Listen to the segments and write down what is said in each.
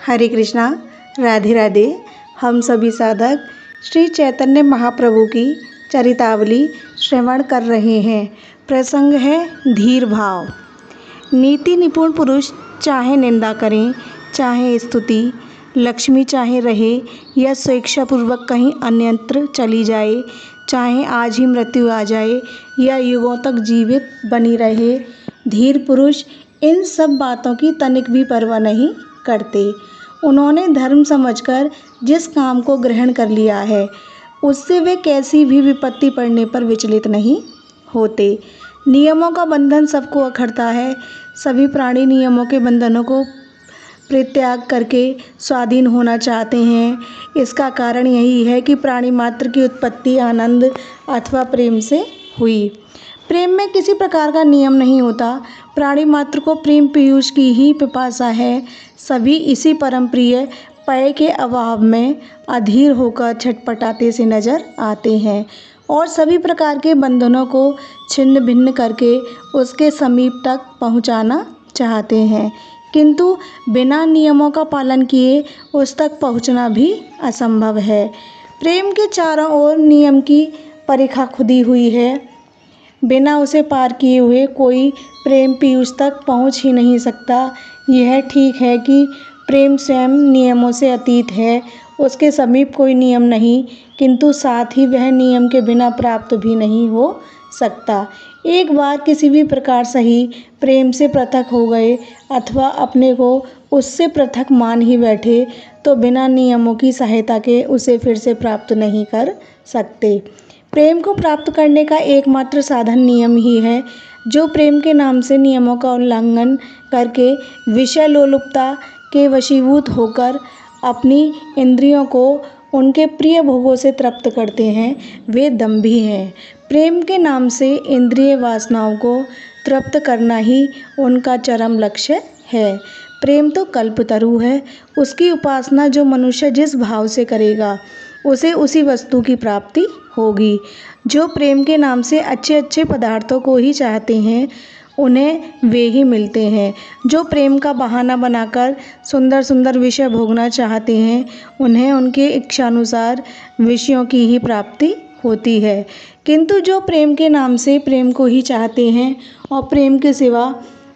हरे कृष्णा, राधे राधे। हम सभी साधक श्री चैतन्य महाप्रभु की चरितावली श्रवण कर रहे हैं। प्रसंग है धीर भाव। नीति निपुण पुरुष चाहे निंदा करें, चाहे स्तुति, लक्ष्मी चाहे रहे या स्वेच्छापूर्वक कहीं अन्यत्र चली जाए, चाहे आज ही मृत्यु आ जाए या युगों तक जीवित बनी रहे, धीर पुरुष इन सब बातों की तनिक भी परवाह नहीं करते। उन्होंने धर्म समझकर जिस काम को ग्रहण कर लिया है, उससे वे कैसी भी विपत्ति पड़ने पर विचलित नहीं होते। नियमों का बंधन सबको अखरता है। सभी प्राणी नियमों के बंधनों को परित्याग करके स्वाधीन होना चाहते हैं। इसका कारण यही है कि प्राणी मात्र की उत्पत्ति आनंद अथवा प्रेम से हुई। प्रेम में किसी प्रकार का नियम नहीं होता। प्राणी मात्र को प्रेम पीयूष की ही पिपासा है। सभी इसी परम प्रिय पेय के अभाव में अधीर होकर छटपटाते से नजर आते हैं और सभी प्रकार के बंधनों को छिन्न भिन्न करके उसके समीप तक पहुंचाना चाहते हैं, किंतु बिना नियमों का पालन किए उस तक पहुंचना भी असंभव है। प्रेम के चारों ओर नियम की परिखा खुदी हुई है। बिना उसे पार किए हुए कोई प्रेम पीयूष तक पहुंच ही नहीं सकता। यह ठीक है कि प्रेम स्वयं नियमों से अतीत है, उसके समीप कोई नियम नहीं, किंतु साथ ही वह नियम के बिना प्राप्त भी नहीं हो सकता। एक बार किसी भी प्रकार सही प्रेम से पृथक हो गए अथवा अपने को उससे पृथक मान ही बैठे तो बिना नियमों की सहायता के उसे फिर से प्राप्त नहीं कर सकते। प्रेम को प्राप्त करने का एकमात्र साधन नियम ही है। जो प्रेम के नाम से नियमों का उल्लंघन करके विषय लोलुपता के वशीभूत होकर अपनी इंद्रियों को उनके प्रिय भोगों से तृप्त करते हैं, वे दंभी हैं। प्रेम के नाम से इंद्रिय वासनाओं को तृप्त करना ही उनका चरम लक्ष्य है। प्रेम तो कल्पतरु है। उसकी उपासना जो मनुष्य जिस भाव से करेगा, उसे उसी वस्तु की प्राप्ति होगी। जो प्रेम के नाम से अच्छे अच्छे पदार्थों को ही चाहते हैं, उन्हें वे ही मिलते हैं। जो प्रेम का बहाना बनाकर सुंदर सुंदर विषय भोगना चाहते हैं, उन्हें उनके इच्छानुसार विषयों की ही प्राप्ति होती है। किंतु जो प्रेम के नाम से प्रेम को ही चाहते हैं और प्रेम के सिवा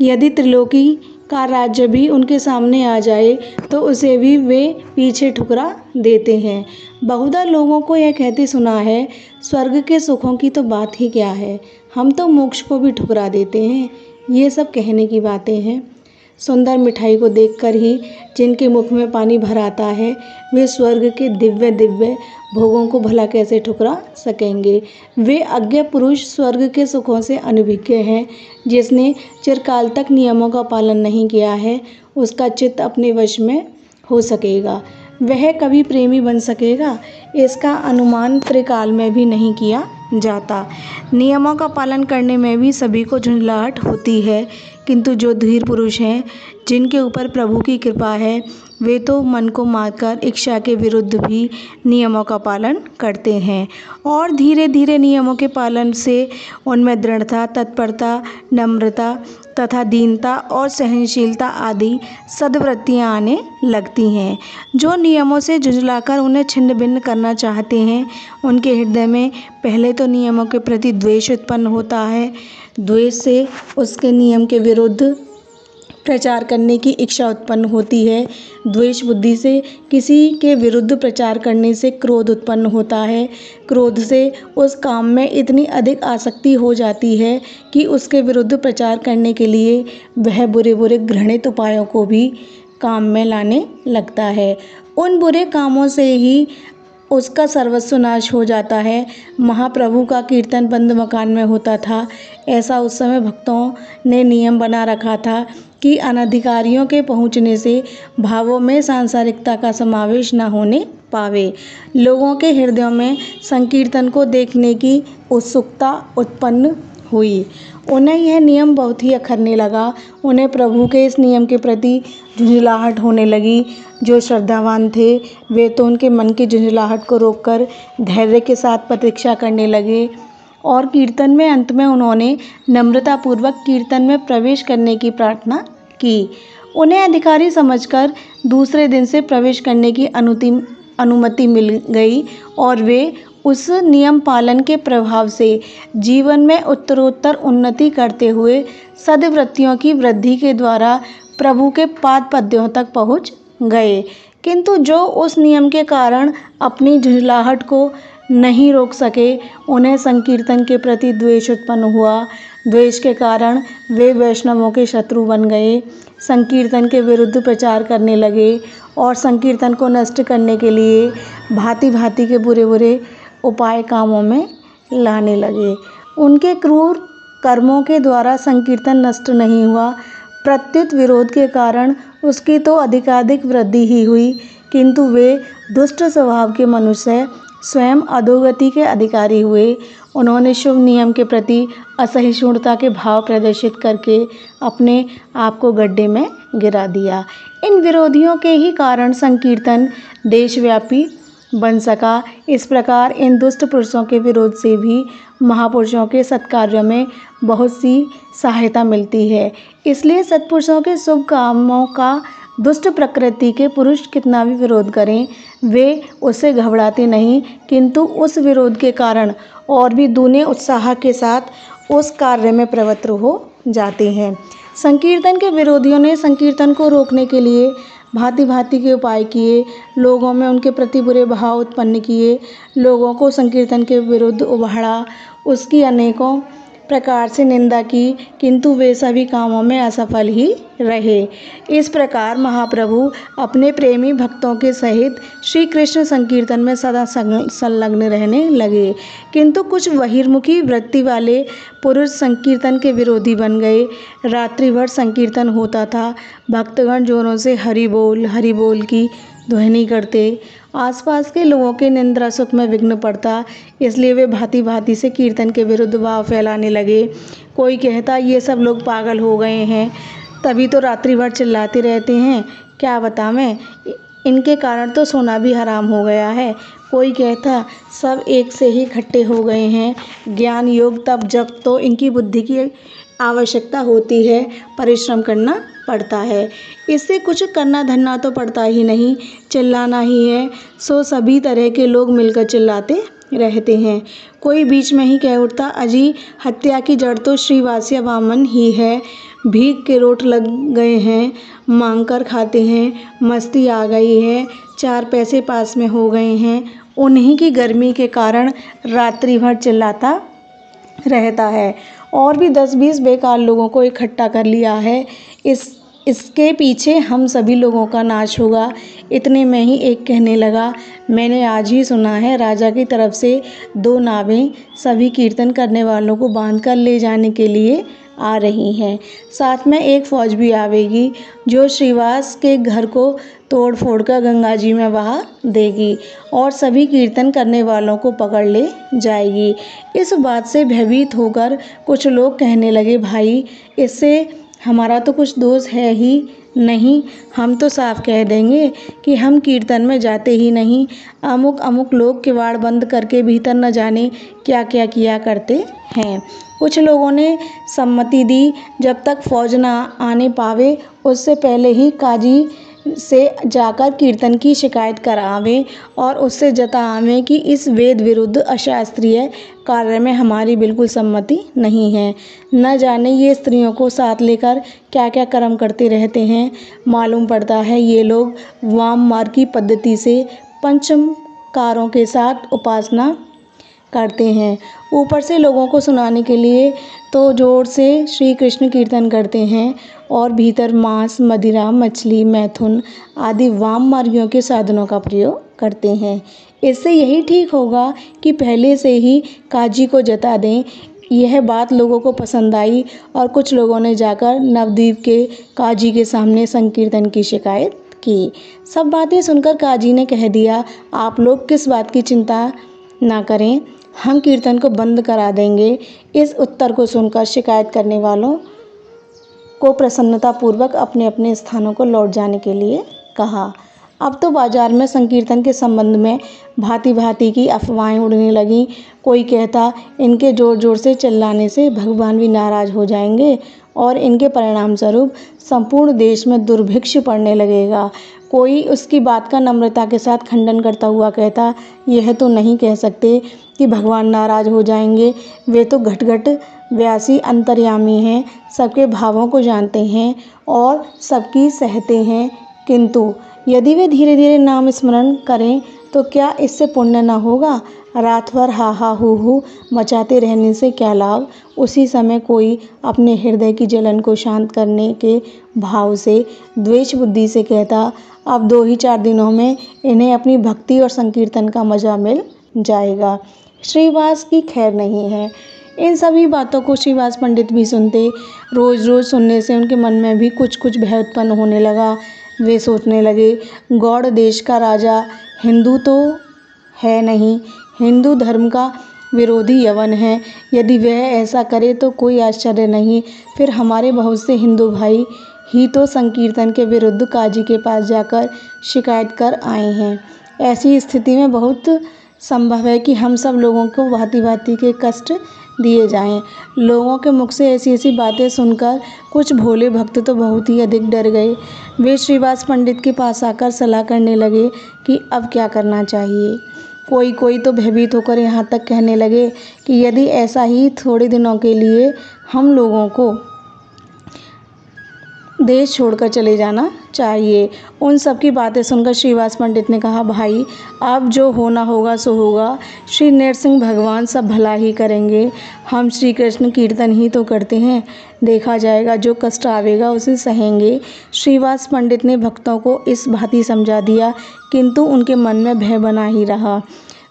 यदि त्रिलोकी का राज्य भी उनके सामने आ जाए तो उसे भी वे पीछे ठुकरा देते हैं। बहुधा लोगों को यह कहते सुना है, स्वर्ग के सुखों की तो बात ही क्या है, हम तो मोक्ष को भी ठुकरा देते हैं। ये सब कहने की बातें हैं। सुंदर मिठाई को देखकर ही जिनके मुख में पानी भर आता है, वे स्वर्ग के दिव्य दिव्य भोगों को भला कैसे ठुकरा सकेंगे। वे अज्ञ पुरुष स्वर्ग के सुखों से अनभिज्ञ हैं। जिसने चिरकाल तक नियमों का पालन नहीं किया है, उसका चित्त अपने वश में हो सकेगा, वह कभी प्रेमी बन सकेगा, इसका अनुमान त्रिकाल में भी नहीं किया जाता। नियमों का पालन करने में भी सभी को झुंझलाहट होती है, किंतु जो धीर पुरुष हैं, जिनके ऊपर प्रभु की कृपा है, वे तो मन को मारकर इच्छा के विरुद्ध भी नियमों का पालन करते हैं और धीरे धीरे नियमों के पालन से उनमें दृढ़ता, तत्परता, नम्रता तथा दीनता और सहनशीलता आदि सद्वृत्तियाँ आने लगती हैं। जो नियमों से झुंझलाकर उन्हें छिन्न भिन्न करना चाहते हैं, उनके हृदय में पहले तो नियमों के प्रति द्वेष उत्पन्न होता है। द्वेष से उसके नियम के विरुद्ध प्रचार करने की इच्छा उत्पन्न होती है। द्वेष बुद्धि से किसी के विरुद्ध प्रचार करने से क्रोध उत्पन्न होता है। क्रोध से उस काम में इतनी अधिक आसक्ति हो जाती है कि उसके विरुद्ध प्रचार करने के लिए वह बुरे बुरे घृणित उपायों को भी काम में लाने लगता है। उन बुरे कामों से ही उसका सर्वस्व नाश हो जाता है। महाप्रभु का कीर्तन बंद मकान में होता था। ऐसा उस समय भक्तों ने नियम बना रखा था कि अनधिकारियों के पहुंचने से भावों में सांसारिकता का समावेश न होने पावे। लोगों के हृदयों में संकीर्तन को देखने की उत्सुकता उत्पन्न हुई। उन्हें यह नियम बहुत ही अखरने लगा। उन्हें प्रभु के इस नियम के प्रति झुंझलाहट होने लगी। जो श्रद्धावान थे, वे तो उनके मन की झुंझलाहट को रोककर धैर्य के साथ प्रतीक्षा करने लगे और कीर्तन में अंत में उन्होंने नम्रतापूर्वक कीर्तन में प्रवेश करने की प्रार्थना की। उन्हें अधिकारी समझकर दूसरे दिन से प्रवेश करने की अनुमति मिल गई और वे उस नियम पालन के प्रभाव से जीवन में उत्तरोत्तर उन्नति करते हुए सद्वृत्तियों की वृद्धि के द्वारा प्रभु के पाद पद्यों तक पहुँच गए। किंतु जो उस नियम के कारण अपनी झुंझलाहट को नहीं रोक सके, उन्हें संकीर्तन के प्रति द्वेष उत्पन्न हुआ। द्वेष के कारण वे वैष्णवों के शत्रु बन गए, संकीर्तन के विरुद्ध प्रचार करने लगे और संकीर्तन को नष्ट करने के लिए भांति भांति के बुरे बुरे उपाय कामों में लाने लगे। उनके क्रूर कर्मों के द्वारा संकीर्तन नष्ट नहीं हुआ, प्रत्युत विरोध के कारण उसकी तो अधिकाधिक वृद्धि ही हुई। किंतु वे दुष्ट स्वभाव के मनुष्य स्वयं अधोगति के अधिकारी हुए। उन्होंने शुभ नियम के प्रति असहिष्णुता के भाव प्रदर्शित करके अपने आप को गड्ढे में गिरा दिया। इन विरोधियों के ही कारण संकीर्तन देशव्यापी बन सका। इस प्रकार इन दुष्ट पुरुषों के विरोध से भी महापुरुषों के सत्कार्यों में बहुत सी सहायता मिलती है। इसलिए सत्पुरुषों के शुभ कामों का दुष्ट प्रकृति के पुरुष कितना भी विरोध करें, वे उससे घबराते नहीं, किंतु उस विरोध के कारण और भी दूने उत्साह के साथ उस कार्य में प्रवृत्त हो जाते हैं। संकीर्तन के विरोधियों ने संकीर्तन को रोकने के लिए भांति भांति के उपाय किए, लोगों में उनके प्रति बुरे भाव उत्पन्न किए, लोगों को संकीर्तन के विरुद्ध उभाड़ा, उसकी अनेकों प्रकार से निंदा की, किंतु वे सभी कामों में असफल ही रहे। इस प्रकार महाप्रभु अपने प्रेमी भक्तों के सहित श्री कृष्ण संकीर्तन में सदा संलग्न रहने लगे। किंतु कुछ बहिर्मुखी वृत्ति वाले पुरुष संकीर्तन के विरोधी बन गए। रात्रि भर संकीर्तन होता था, भक्तगण जोरों से हरि बोल की ध्वनि करते, आसपास के लोगों के निंद्रा सुख में विघ्न पड़ता, इसलिए वे भांति भांति से कीर्तन के विरुद्ध भाव फैलाने लगे। कोई कहता ये सब लोग पागल हो गए हैं, तभी तो रात्रि भर चिल्लाते रहते हैं, क्या बतावें, इनके कारण तो सोना भी हराम हो गया है। कोई कहता सब एक से ही इकट्ठे हो गए हैं, ज्ञान योग तप जप तो इनकी बुद्धि की आवश्यकता होती है, परिश्रम करना पड़ता है, इससे कुछ करना धरना तो पड़ता ही नहीं, चिल्लाना ही है। सो सभी तरह के लोग मिलकर चिल्लाते रहते हैं। कोई बीच में ही कह उठता, अजी हत्या की जड़ तो श्रीवास्य वामन ही है, भीख के रोट लग गए हैं, मांग कर खाते हैं, मस्ती आ गई है, 4 पैसे पास में हो गए हैं, उन्हीं की गर्मी के कारण रात्रि भर चिल्लाता रहता है और भी 10-20 बेकार लोगों को इकट्ठा कर लिया है। इसके पीछे हम सभी लोगों का नाश होगा। इतने में ही एक कहने लगा, मैंने आज ही सुना है राजा की तरफ से 2 नावें सभी कीर्तन करने वालों को बांध कर ले जाने के लिए आ रही हैं, साथ में एक फौज भी आवेगी जो श्रीवास के घर को तोड़ फोड़ कर गंगा जी में बहा देगी और सभी कीर्तन करने वालों को पकड़ ले जाएगी। इस बात से भयभीत होकर कुछ लोग कहने लगे, भाई इससे हमारा तो कुछ दोष है ही नहीं, हम तो साफ कह देंगे कि हम कीर्तन में जाते ही नहीं। अमुक लोग किवाड़ बंद करके भीतर न जाने क्या क्या किया करते हैं। कुछ लोगों ने सम्मति दी, जब तक फौज ना आने पावे उससे पहले ही काजी से जाकर कीर्तन की शिकायत करावें और उससे जतावें कि इस वेद विरुद्ध अशास्त्रीय कार्य में हमारी बिल्कुल सम्मति नहीं है। न जाने ये स्त्रियों को साथ लेकर क्या क्या कर्म करते रहते हैं। मालूम पड़ता है ये लोग वाम मार्ग की पद्धति से पंचमकारों के साथ उपासना करते हैं। ऊपर से लोगों को सुनाने के लिए तो जोर से श्री कृष्ण कीर्तन करते हैं और भीतर मांस, मदिरा, मछली, मैथुन आदि वाम मार्गियों के साधनों का प्रयोग करते हैं। इससे यही ठीक होगा कि पहले से ही काजी को जता दें। यह बात लोगों को पसंद आई और कुछ लोगों ने जाकर नवद्वीप के काजी के सामने संकीर्तन की शिकायत की। सब बातें सुनकर काजी ने कह दिया, आप लोग किस बात की चिंता ना करें, हम कीर्तन को बंद करा देंगे। इस उत्तर को सुनकर शिकायत करने वालों को प्रसन्नतापूर्वक अपने अपने स्थानों को लौट जाने के लिए कहा। अब तो बाजार में संकीर्तन के संबंध में भांति भांति की अफवाहें उड़ने लगीं। कोई कहता इनके जोर जोर से चिल्लाने से भगवान भी नाराज हो जाएंगे और इनके परिणाम स्वरूप संपूर्ण देश में दुर्भिक्ष पड़ने लगेगा। कोई उसकी बात का नम्रता के साथ खंडन करता हुआ कहता, यह तो नहीं कह सकते कि भगवान नाराज हो जाएंगे, वे तो घट व्यासी अंतर्यामी हैं, सबके भावों को जानते हैं और सबकी सहते हैं, किंतु यदि वे धीरे धीरे नाम स्मरण करें तो क्या इससे पुण्य न होगा? रात भर हा हा हू मचाते रहने से क्या लाभ? उसी समय कोई अपने हृदय की जलन को शांत करने के भाव से द्वेष बुद्धि से कहता, अब 2 ही 4 दिनों में इन्हें अपनी भक्ति और संकीर्तन का मजा मिल जाएगा। श्रीवास की खैर नहीं है। इन सभी बातों को श्रीवास पंडित भी सुनते। रोज रोज सुनने से उनके मन में भी कुछ कुछ भय उत्पन्न होने लगा। वे सोचने लगे, गौड़ देश का राजा हिंदू तो है नहीं, हिंदू धर्म का विरोधी यवन है। यदि वह ऐसा करे तो कोई आश्चर्य नहीं, फिर हमारे बहुत से हिंदू भाई ही तो संकीर्तन के विरुद्ध काजी के पास जाकर शिकायत कर आए हैं। ऐसी स्थिति में बहुत संभव है कि हम सब लोगों को भांति भांति के कष्ट दिए जाएं। लोगों के मुख से ऐसी ऐसी बातें सुनकर कुछ भोले भक्त तो बहुत ही अधिक डर गए। वे श्रीवास पंडित के पास आकर सलाह करने लगे कि अब क्या करना चाहिए। कोई तो भयभीत होकर यहाँ तक कहने लगे कि यदि ऐसा ही थोड़े दिनों के लिए हम लोगों को देश छोड़कर चले जाना चाहिए। उन सब की बातें सुनकर श्रीवास पंडित ने कहा, भाई अब जो होना होगा सो होगा, श्री नरसिंह भगवान सब भला ही करेंगे। हम श्री कृष्ण कीर्तन ही तो करते हैं, देखा जाएगा, जो कष्ट आवेगा उसे सहेंगे। श्रीवास पंडित ने भक्तों को इस भांति समझा दिया, किंतु उनके मन में भय बना ही रहा।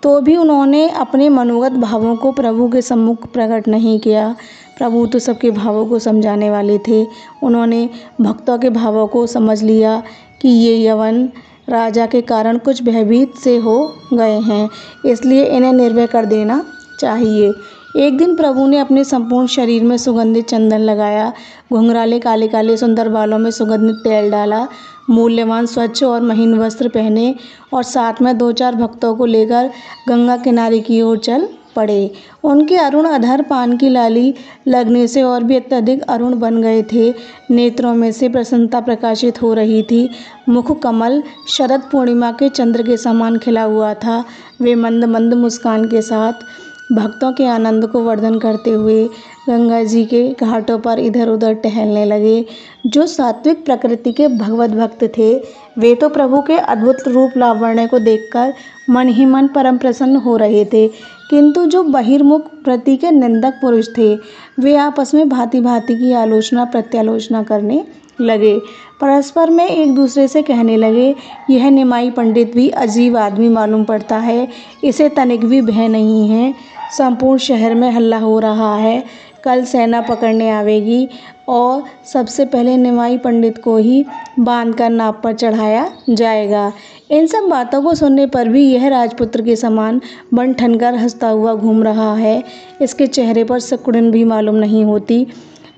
तो भी उन्होंने अपने मनोगत भावों को प्रभु के सम्मुख प्रकट नहीं किया। प्रभु तो सबके भावों को समझाने वाले थे। उन्होंने भक्तों के भावों को समझ लिया कि ये यवन राजा के कारण कुछ भयभीत से हो गए हैं, इसलिए इन्हें निर्भय कर देना चाहिए। एक दिन प्रभु ने अपने संपूर्ण शरीर में सुगंधित चंदन लगाया, घुंघराले काले काले सुंदर बालों में सुगंधित तेल डाला, मूल्यवान स्वच्छ और महीन वस्त्र पहने और साथ में 2-4 भक्तों को लेकर गंगा किनारे की ओर चल पड़े। उनके अरुण अधर पान की लाली लगने से और भी अत्यधिक अरुण बन गए थे। नेत्रों में से प्रसन्नता प्रकाशित हो रही थी। मुख कमल शरद पूर्णिमा के चंद्र के समान खिला हुआ था। वे मंद मंद मुस्कान के साथ भक्तों के आनंद को वर्धन करते हुए गंगा जी के घाटों पर इधर उधर टहलने लगे। जो सात्विक प्रकृति के भगवत भक्त थे, वे तो प्रभु के अद्भुत रूप लावण्य को देखकर मन ही मन परम प्रसन्न हो रहे थे, किंतु जो बहिर्मुख प्रति के निंदक पुरुष थे, वे आपस में भांति भांति की आलोचना प्रत्यालोचना करने लगे। परस्पर में एक दूसरे से कहने लगे, यह निमाई पंडित भी अजीब आदमी मालूम पड़ता है, इसे तनिक भी भय नहीं है। संपूर्ण शहर में हल्ला हो रहा है, कल सेना पकड़ने आवेगी और सबसे पहले निमाई पंडित को ही बांधकर नाव पर चढ़ाया जाएगा। इन सब बातों को सुनने पर भी यह राजपुत्र के समान बन ठनकर हंसता हुआ घूम रहा है। इसके चेहरे पर सिकुड़न भी मालूम नहीं होती।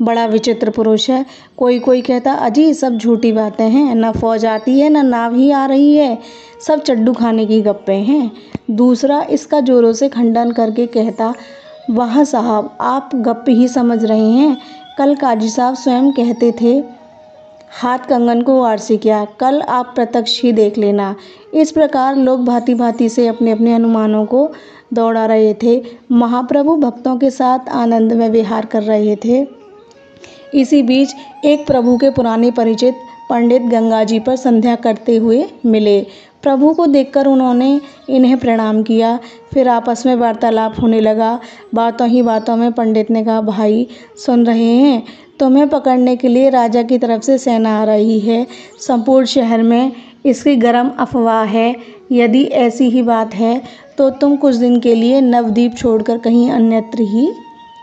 बड़ा विचित्र पुरुष है। कोई कहता, अजी सब झूठी बातें हैं, न फौज आती है न नाव ही आ रही है, सब चड्डू खाने की गप्पे हैं। दूसरा इसका जोरों से खंडन करके कहता, वाह साहब, आप गप ही समझ रहे हैं। कल काजी साहब स्वयं कहते थे, हाथ कंगन को वारसी क्या, कल आप प्रत्यक्ष ही देख लेना। इस प्रकार लोग भांति भांति से अपने अपने अनुमानों को दौड़ा रहे थे। महाप्रभु भक्तों के साथ आनंद में विहार कर रहे थे। इसी बीच एक प्रभु के पुराने परिचित पंडित गंगा जी पर संध्या करते हुए मिले। प्रभु को देखकर उन्होंने इन्हें प्रणाम किया। फिर आपस में वार्तालाप होने लगा। बातों ही बातों में पंडित ने कहा, भाई सुन रहे हैं, तुम्हें पकड़ने के लिए राजा की तरफ से सेना आ रही है। संपूर्ण शहर में इसकी गर्म अफवाह है। यदि ऐसी ही बात है तो तुम कुछ दिन के लिए नवद्वीप छोड़कर कहीं अन्यत्र ही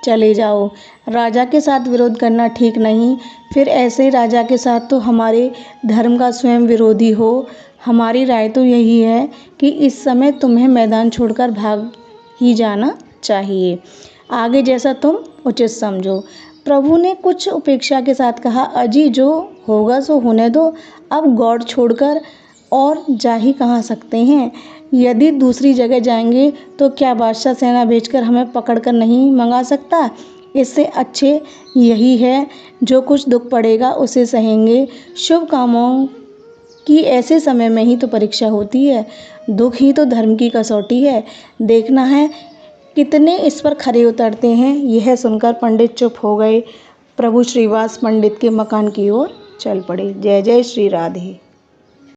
चले जाओ। राजा के साथ विरोध करना ठीक नहीं। फिर ऐसे राजा के साथ तो हमारे धर्म का स्वयं विरोधी हो। हमारी राय तो यही है कि इस समय तुम्हें मैदान छोड़कर भाग ही जाना चाहिए। आगे जैसा तुम उचित समझो। प्रभु ने कुछ उपेक्षा के साथ कहा, अजी जो होगा सो होने दो। अब गौड़ छोड़कर और जा ही कहाँ सकते हैं। यदि दूसरी जगह जाएंगे तो क्या बादशाह सेना भेजकर हमें पकड़ कर नहीं मंगा सकता। इससे अच्छे यही है जो कुछ दुख पड़ेगा उसे सहेंगे। शुभ कामों की ऐसे समय में ही तो परीक्षा होती है। दुख ही तो धर्म की कसौटी है। देखना है कितने इस पर खरे उतरते हैं। यह सुनकर पंडित चुप हो गए। प्रभु श्रीवास पंडित के मकान की ओर चल पड़े। जय जय श्री राधे।